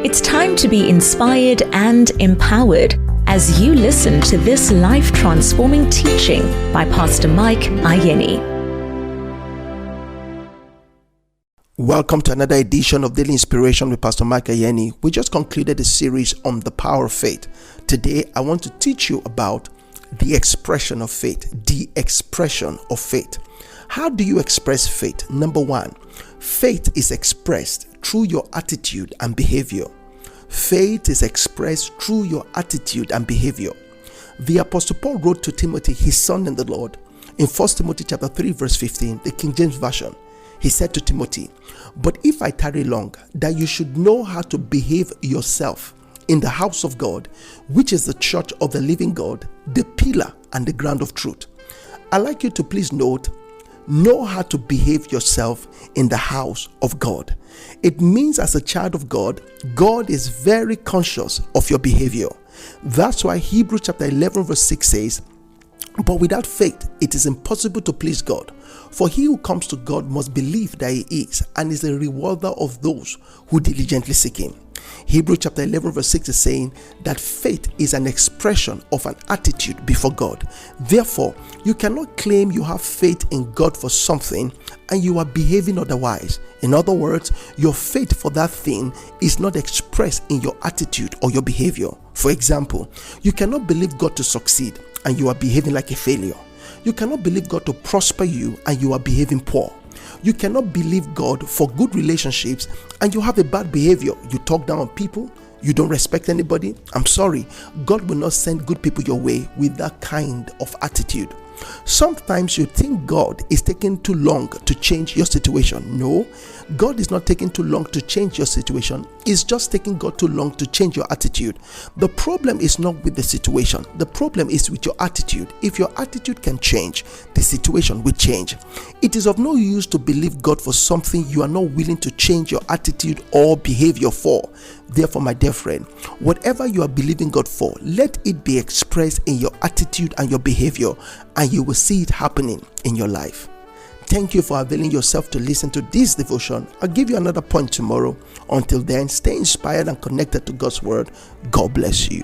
It's time to be inspired and empowered as you listen to this life-transforming teaching by Pastor Mike Ayeni. Welcome to another edition of Daily Inspiration with Pastor Mike Ayeni. We just concluded a series on the power of faith. Today, I want to teach you about the expression of faith. The expression of faith. How do you express faith? Number one, faith is expressed through your attitude and behavior. Faith is expressed through your attitude and behavior. The Apostle Paul wrote to Timothy, his son in the Lord, in 1 Timothy chapter 3, verse 15, the King James Version. He said to Timothy, "But if I tarry long, that you should know how to behave yourself in the house of God, which is the church of the living God, the pillar and the ground of truth." I'd like you to please know how to behave yourself in the house of God. It means as a child of God, God is very conscious of your behavior. That's why Hebrews chapter 11 verse 6 says, "But without faith, it is impossible to please God. For he who comes to God must believe that he is, and is a rewarder of those who diligently seek him." Hebrews chapter 11 verse 6 is saying that faith is an expression of an attitude before God. Therefore, you cannot claim you have faith in God for something and you are behaving otherwise. In other words, your faith for that thing is not expressed in your attitude or your behavior. For example, you cannot believe God to succeed and you are behaving like a failure. You cannot believe God to prosper you and you are behaving poor. You cannot believe God for good relationships and you have a bad behavior. You talk down on people, you don't respect anybody. I'm sorry, God will not send good people your way with that kind of attitude. Sometimes you think God is taking too long to change your situation. No, God is not taking too long to change your situation. It's just taking God too long to change your attitude. The problem is not with the situation. The problem is with your attitude. If your attitude can change, the situation will change. It is of no use to believe God for something you are not willing to change your attitude or behavior for. Therefore, my dear friend, whatever you are believing God for, let it be expressed in your attitude and your behavior, and you will see it happening in your life. Thank you for availing yourself to listen to this devotion. I'll give you another point tomorrow. Until then, stay inspired and connected to God's word. God bless you.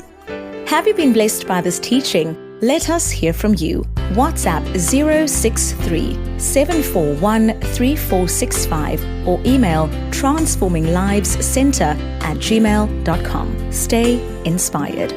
Have you been blessed by this teaching? Let us hear from you. WhatsApp 063 741 3465 or email transforminglivescenter@gmail.com. Stay inspired.